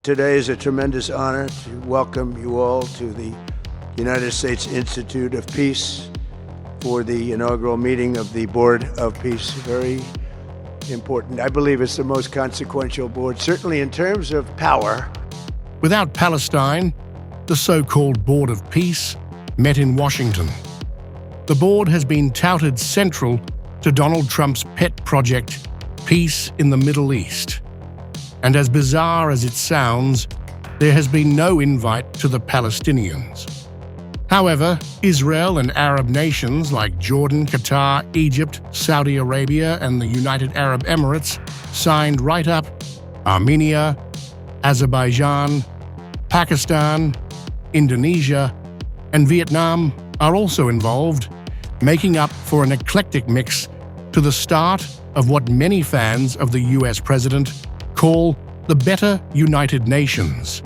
Today is a tremendous honor to welcome you all to the United States Institute of Peace for the inaugural meeting of the Board of Peace. Very important. I believe it's the most consequential board, certainly in terms of power. Without Palestine, the so-called Board of Peace met in Washington. The board has been touted central to Donald Trump's pet project, Peace in the Middle East. And as bizarre as it sounds, there has been no invite to the Palestinians. However, Israel and Arab nations like Jordan, Qatar, Egypt, Saudi Arabia, and the United Arab Emirates signed right up. Armenia, Azerbaijan, Pakistan, Indonesia, and Vietnam are also involved, making up for an eclectic mix to the start of what many fans of the US president call the better United Nations.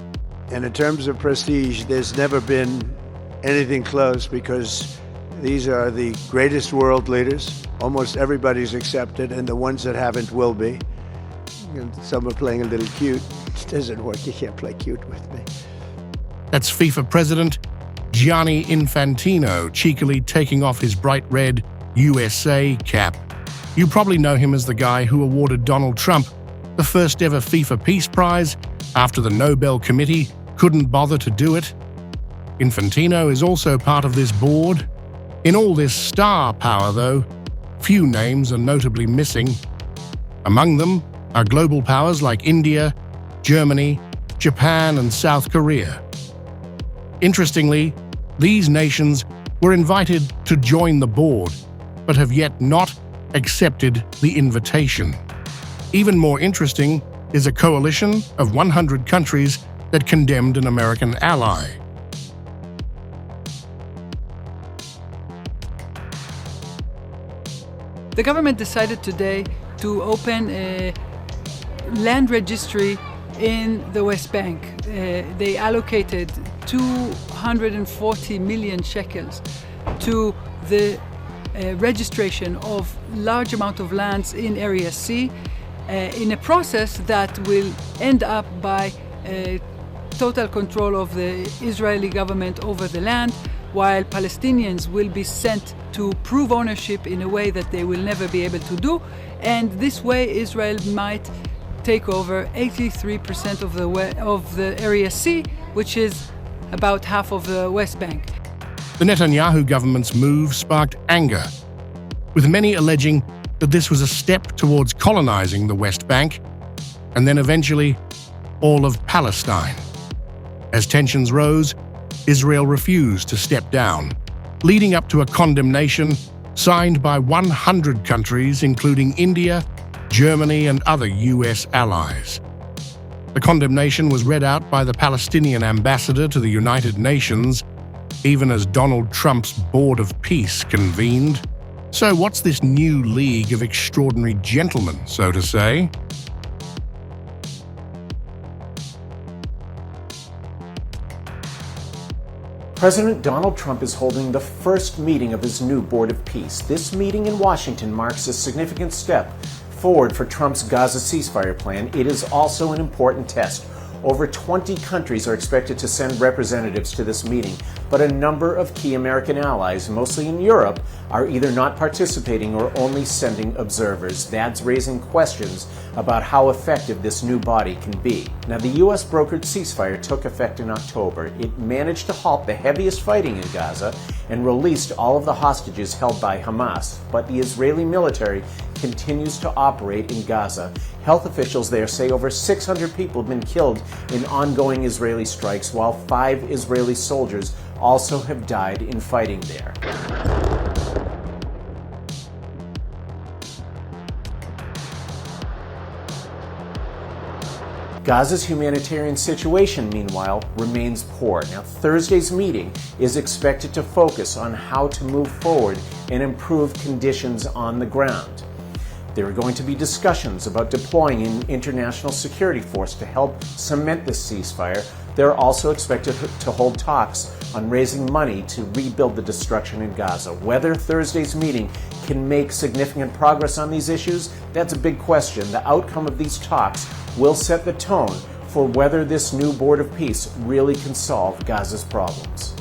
And in terms of prestige, there's never been anything close, because these are the greatest world leaders. Almost everybody's accepted, and the ones that haven't will be. And some are playing a little cute. It doesn't work. You can't play cute with me. That's FIFA President Gianni Infantino cheekily taking off his bright red USA cap. You probably know him as the guy who awarded Donald Trump the first ever FIFA Peace Prize after the Nobel Committee couldn't bother to do it. Infantino is also part of this board. In all this star power, though, few names are notably missing. Among them are global powers like India, Germany, Japan, and South Korea. Interestingly, these nations were invited to join the board, but have yet not accepted the invitation. Even more interesting is a coalition of 100 countries that condemned an American ally. The government decided today to open a land registry in the West Bank. They allocated 240 million shekels to the registration of large amount of lands in Area C, in a process that will end up by total control of the Israeli government over the land, while Palestinians will be sent to prove ownership in a way that they will never be able to do. And this way Israel might take over 83% of the Area C, which is about half of the West Bank. The Netanyahu government's move sparked anger, with many alleging that this was a step towards colonizing the West Bank, and then eventually all of Palestine. As tensions rose, Israel refused to step down, leading up to a condemnation signed by 100 countries, including India, Germany, and other US allies. The condemnation was read out by the Palestinian ambassador to the United Nations, even as Donald Trump's Board of Peace convened. So what's this new league of extraordinary gentlemen, so to say? President Donald Trump is holding the first meeting of his new Board of Peace. This meeting in Washington marks a significant step forward for Trump's Gaza ceasefire plan. It is also an important test. Over 20 countries are expected to send representatives to this meeting, but a number of key American allies, mostly in Europe, are either not participating or only sending observers. That's raising questions about how effective this new body can be. Now, the U.S. brokered ceasefire took effect in October. It managed to halt the heaviest fighting in Gaza and released all of the hostages held by Hamas, but the Israeli military continues to operate in Gaza. Health officials there say over 600 people have been killed in ongoing Israeli strikes, while 5 Israeli soldiers also have died in fighting there. Gaza's humanitarian situation, meanwhile, remains poor. Now, Thursday's meeting is expected to focus on how to move forward and improve conditions on the ground. There are going to be discussions about deploying an international security force to help cement this ceasefire. They're also expected to hold talks on raising money to rebuild the destruction in Gaza. Whether Thursday's meeting can make significant progress on these issues, that's a big question. The outcome of these talks will set the tone for whether this new Board of Peace really can solve Gaza's problems.